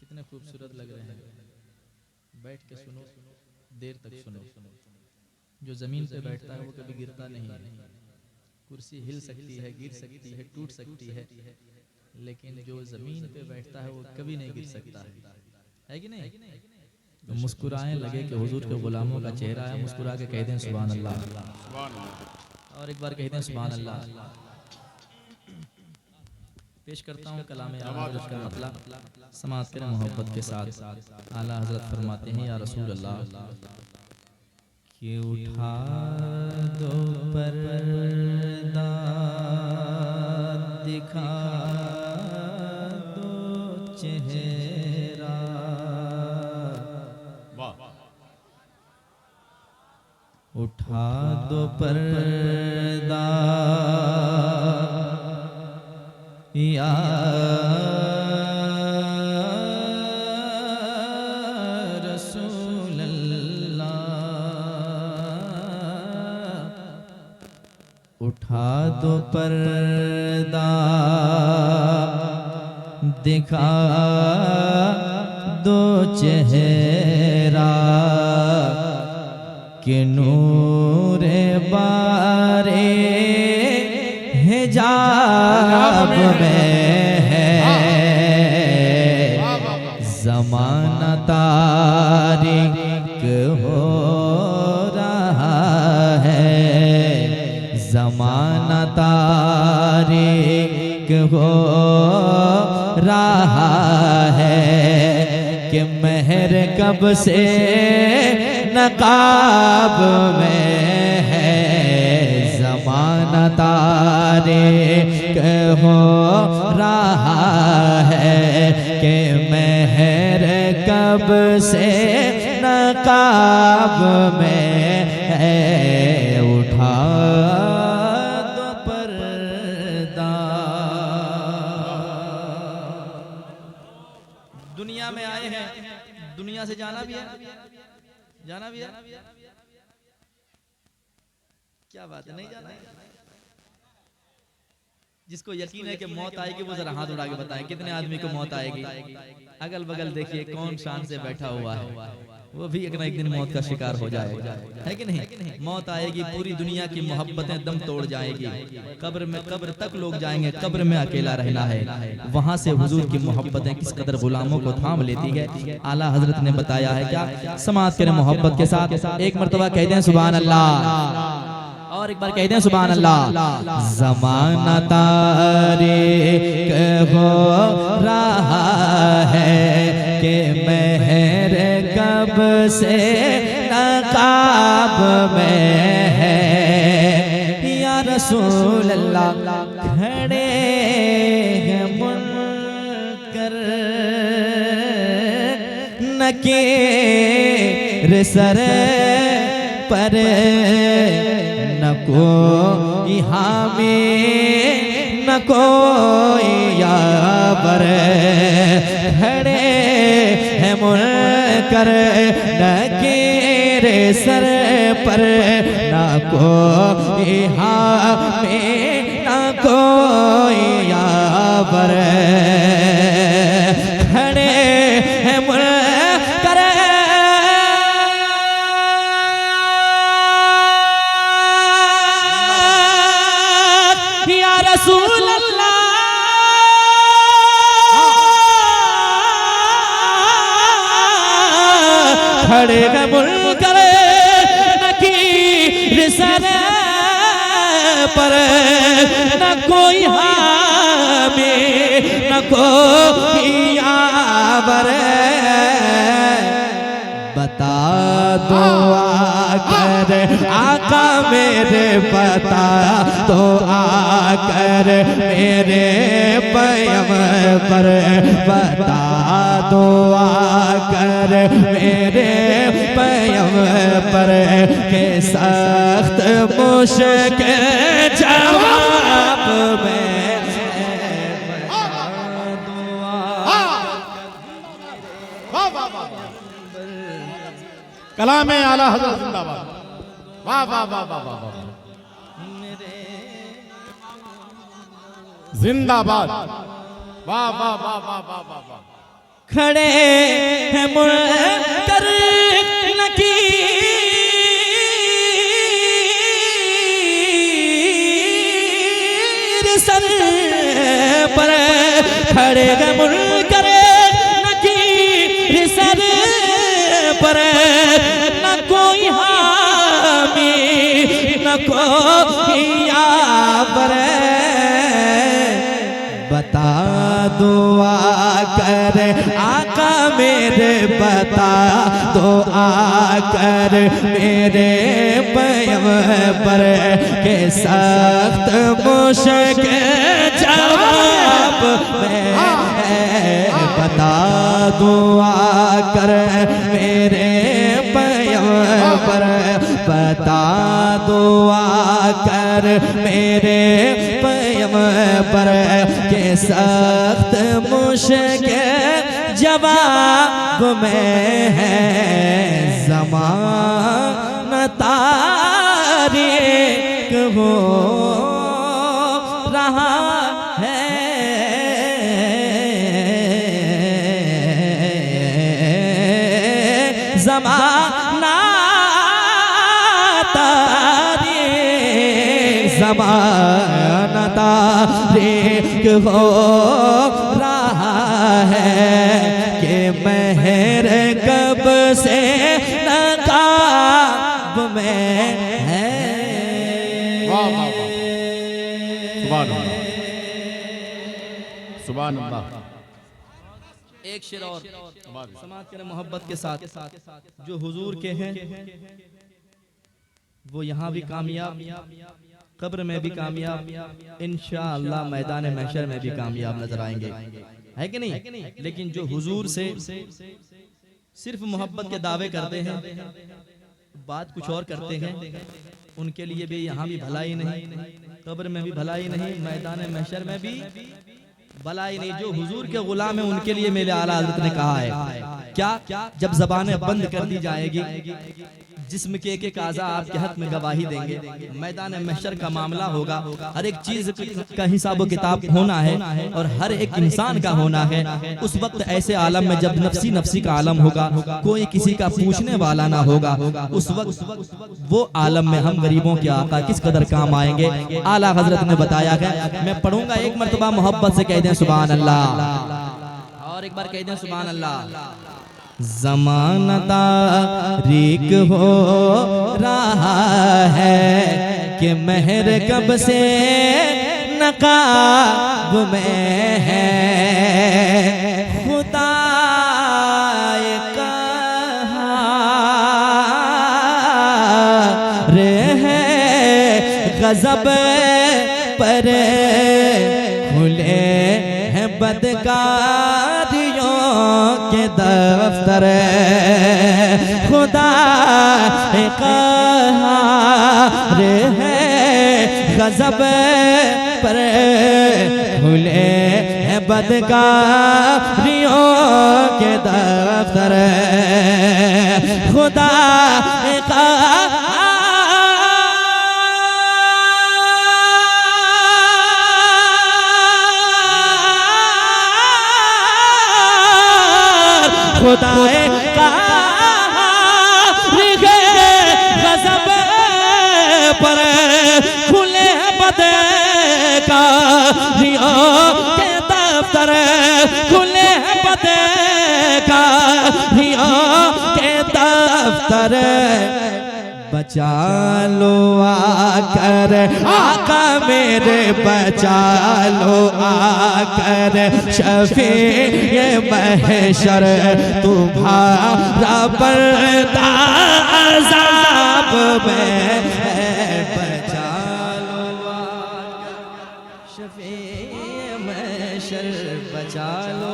कितने खूबसूरत लग रहे हैं। बैठ के सुनो, देर तक सुनो। जो जमीन पे बैठता है वो कभी गिरता नहीं है। कुर्सी हिल सकती है, गिर सकती है, टूट सकती है, लेकिन जो जमीन पे बैठता है वो कभी नहीं गिर सकता है कि नहीं? तो मुस्कुराएं, लगे कि हुजूर के गुलामों का चेहरा है, मुस्कुरा के कह दें सुभान अल्लाह, और एक बार कह दें सुभान अल्लाह। पेश करता हूँ कलाम आला हज़रत का मतलब, समाअत करें मोहब्बत के साथ। आला हज़रत फरमाते हैं, या रसूल अल्लाह कि उठा दो पर्दा, दिखा दो चेहरा, उठा दो पर्दा या रसूल अल्लाह, उठा दो पर्दा, दिखा दो चेहरा, कि नूरे बारे हिजाब में है, ज़माना तारीक हो रहा है, ज़माना तारीक हो रहा है, कि महर कब से नकाब में है, ज़माना तारीक हो रहा है, कि महर कब से नकाब में है, उठा दो पर्दा। दुनिया में आए हैं, दुनिया से जाना भी है, जाना भी है, क्या बात है, नहीं जाना है? जिसको यकीन है कि मौत आएगी वो जरा हाथ उठा के बताए कितने आदमी को मौत आएगी। अगल बगल देखिए कौन शान से बैठा हुआ है, वो भी एक ना एक दिन मौत का शिकार हो जाएगा, है कि नहीं? मौत आएगी, पूरी दुनिया की मोहब्बतें दम तोड़ जाएगी, कब्र में, कब्र तक लोग जाएंगे, कब्र में अकेला रहना है। वहां से हुजूर की मोहब्बतें किस कदर गुलामों को थाम लेती है, आला हजरत ने बताया है। क्या समाअत करें मोहब्बत के साथ, एक मर्तबा कह दें सुभान अल्लाह, और एक बार कह दें सुभान अल्लाह। ज़माना तारीक हो रहा है, कि महर कब से नकाब में है, या रसूल अल्लाह खड़े हैं मुनकर नकीर सर पर, न कोई हामी न कोई याबर, खड़े हैं मुनकर नकीर सर पर, न कोई हामी न कोई याबर, खड़े हैं मुनकर रसूल अल्लाह, खड़े हैं मुनकर नकीर सर पर, न कोई हामी न कोई यावर, बता दो आकर आका मेरे, बता दो आकर मेरे पयम पर, बता दो आकर मेरे पयम पर, के सख्त मुश्किल जवाब में कलाम आला हज़रत जिंदाबाद। वाह वाह वाह वाह वाह वाह, जिंदाबाद। वाह वाह वाह वाह वाह वाह वाह। खड़े हैं मुनकर नकीर सर पर, खड़े हैं मुनकर नकीर सर पर, न कोई हामी न कोई यावर, बता दुआ कर आका मेरे, बता दो आकर मेरे पैगंबर के सख्त मुश्किल जवाब में, बता दुआ कर मेरे पैगंबर, बता दुआ कर मेरे पैगंबर के सख्त मुश्किल जवाब में है, ज़माना तारीक हो रहा है, ज़माना तारीक हो रहा है, कि महर कब से नकाब में है। वाह वाह वाह, सुभान अल्लाह, सुभान अल्लाह। एक शेर और समाज के मोहब्बत के साथ, जो हुजूर के हैं वो यहाँ भी कामयाब, कब्र में भी कामयाब, इंशाअल्लाह मैदान महशर में भी कामयाब नजर आएंगे, है कि नहीं? लेकिन जो हुजूर से सिर्फ मोहब्बत के दावे करते हैं, बात कुछ और करते हैं, उनके लिए भी यहाँ भी भलाई नहीं, कब्र में भी भलाई नहीं, मैदान महशर में भी भलाई नहीं। जो हुजूर के गुलाम है उनके लिए मेरे आला हज़रत ने कहा है क्या, जब ज़बानें बंद कर दी जाएगी, जिस्म के एक आज़ा आपके हक में गवाही देंगे, मैदान महशर का मामला होगा, हर एक चीज का हिसाब व किताब होना है और हर एक इंसान का होना है। उस वक्त ऐसे आलम में जब नफ्सी नफ्सी का आलम होगा, कोई किसी का पूछने वाला ना होगा, उस वक्त वो आलम में हम गरीबों के आका किस कदर काम आएंगे। आला हजरत ने बताया है, मैं पढ़ूंगा एक मरतबा, मोहब्बत से कह दें सुभान अल्लाह, और एक बार कह दें सुभान अल्लाह। ज़माना तारीक हो रहा है, कि महर कब से नकाब में है, खुदा रे है गज़ब पर, खुले हैं बदकारियों के दफ्तर, खुदा क़हार है गज़ब पर, खुले हैं बदकारियों के दफ्तर, खुदा खुदाए गज़ब पर, खुले बदकारियों के दफ्तर, खुले बदकारियों के दफ्तर, बचा लो आकर आका मेरे, बचा लो आकर शफ़ीए महशर, तुम्हारा पर्दा अज़ाब में है, बचा लो आकर शफ़ीए महशर, बचा लो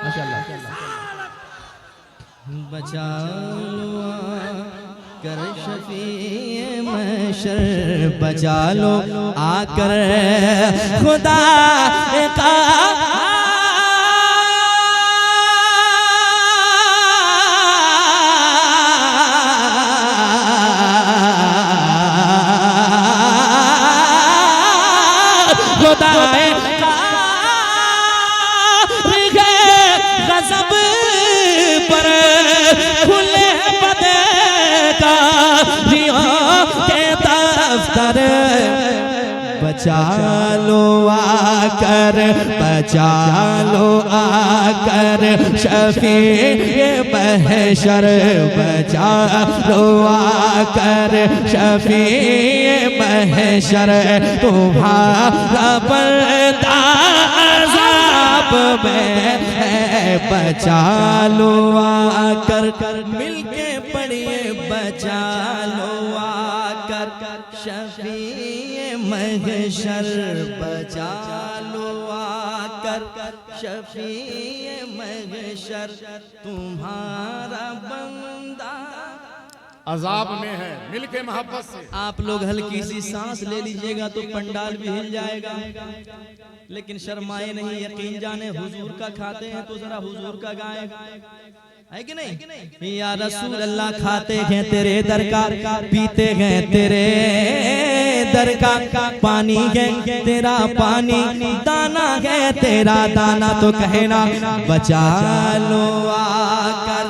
माशाअल्लाह, बचा लो कर शफ़ीए महशर, बचा लो आकर खुदा का खुदा गजब पर खुले बदे का के दफ्तर बचा लो आकर, बचा लो आकर शफीए महशर, बचा लो आकर शफीए महशर, तुम्हारा बंदा अज़ाब में है, बचा लो आकर, मिलके पढ़िए बचा लो आकर शफीए महशर, बचा लो आकर शफीए महशर, तुम्हारा बंदा अजाब में है। मिलके मोहब्बत से आप लोग हल्की सी सांस ले लीजिएगा तो पंडाल भी हिल जाएगा, लेकिन शर्माए नहीं, यकीन जाने हुजूर का खाते हैं तो जरा हुजूर का गाएं, है कि नहीं? या रसूल अल्लाह, खाते हैं तेरे दर का, पीते हैं तेरे दर का, पानी है तेरा पानी, दाना है तेरा दाना, तो कहना बचा लो आकर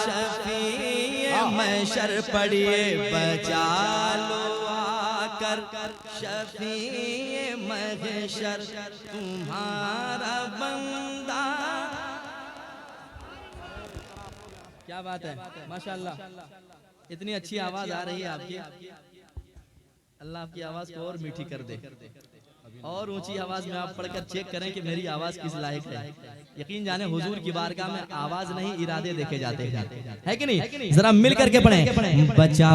शफीए महशर, पढ़िए बचा लो आकर शफीए महशर, तुम्हारा बंदा। क्या बात है, माशाल्लाह, इतनी अच्छी आवाज आ रही है आपकी। अल्लाह आपकी आवाज को और मीठी कर दे, और ऊंची आवाज में आप पढ़कर चेक करें कि मेरी आवाज किस लायक है। यकीन जाने हुजूर की बारगाह में आवाज नहीं इरादे देखे जाते हैं, है कि नहीं? जरा मिल करके पढ़ें, बचा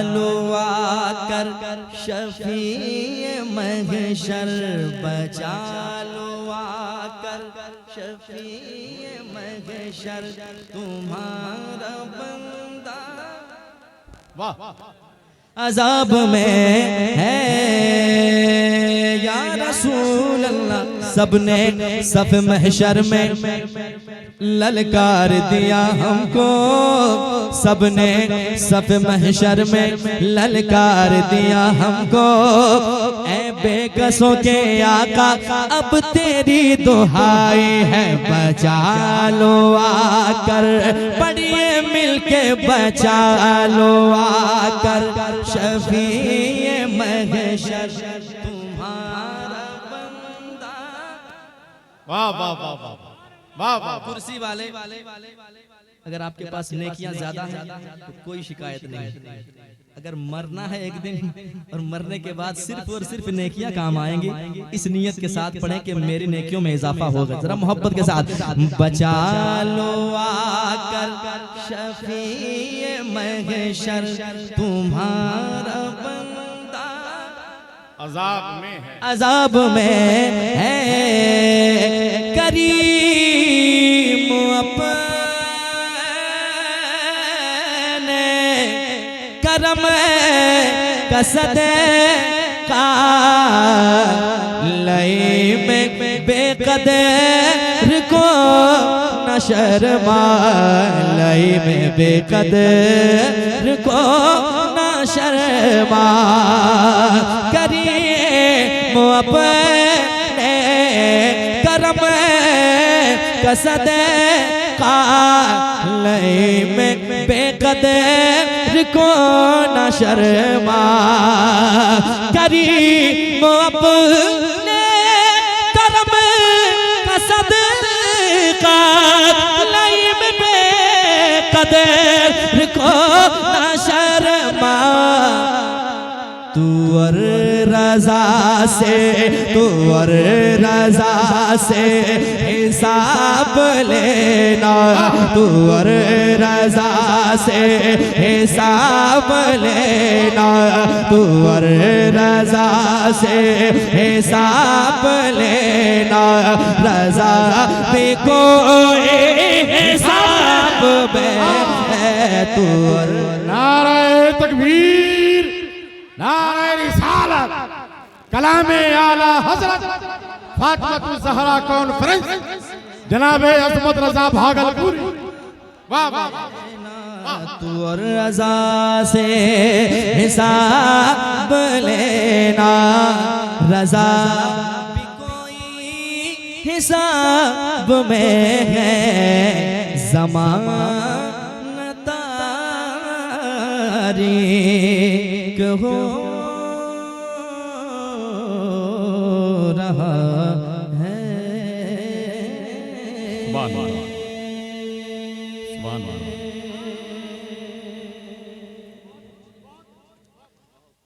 लो आकर शफीए महशर, बचा लो आकर शफीए महशर, तुम्हारा बंदा वाह अजाब में है या रसूल अल्लाह। सबने सफ महशर में ललकार दिया हमको, सबने सफ महशर में ललकार दिया हमको, ऐ बेकसों के आका अब तेरी दुहाई है, बचा लो आकर, पढ़िए मिलके बचा लो आकर शफीए महशर, तुम्हारा बंदा। वाह वाह वाह वाह वाह वाह। कुर्सी वाले, अगर आपके पास नेकियां ज्यादा हैं तो कोई शिकायत नहीं। अगर मरना है एक दिन और मरने के बाद सिर्फ और सिर्फ नेकियां काम आएंगी, इस नियत के साथ पढ़ें कि मेरी नेकियों में इजाफा होगा। जरा मोहब्बत के साथ, बचा लो आकर शफीए महशर, तुम्हारा बंदा अजाब में है, अजाब में है, करीम अपने करम कसद का लई में बेकदर को न शर्मा, लई में बेकदर को न शर्मा, करिए अपने करम कसद का लई में बेकदर को न शर्मा, करीम अपने करम कसद का लई में बेकदर को न शर्मा, तू और रजा से, तू और रजा से हिसाब लेना, तू और रजा से हिसाब लेना, तू और रजा से हिसाब लेना, रजा पे कोई हिसाब में है, तू और। नारे तकबीर, नारे रिसालत, कलामे आला हजरत फातिमा ज़हरा कॉन्फ्रेंस, जनाबे अज़मत रज़ा भागलपुर। वाह वाह वाह। तू और रज़ा से हिसाब लेना, रज़ा भी कोई हिसाब में है ज़माना तारीक हो रहा है। सुभान अल्लाह, सुभान अल्लाह।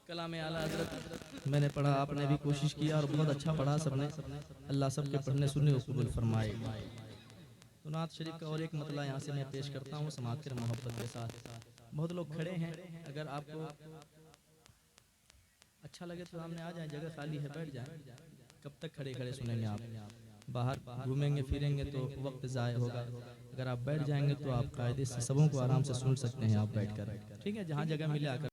कलाम आला हज़रत मैंने पढ़ा, आपने भी कोशिश किया और बहुत अच्छा पढ़ा सबने। अल्लाह सबके पढ़ने सुनने को कबूल फरमाए। तो नात शरीफ का और एक मतला यहाँ से मैं पेश करता हूँ समाज के मोहब्बत के साथ। बहुत लोग खड़े हैं, अगर आपको अच्छा लगे तो सामने आ जाए, जगह खाली है, बैठ जाए। कब तक खड़े खड़े सुनेंगे आप? बाहर घूमेंगे फिरेंगे तो वक्त ज़ाय होगा। अगर आप बैठ जाएंगे तो आप कायदे से सबों को आराम से सुन सकते हैं आप बैठकर। ठीक है, जहाँ जगह मिले आकर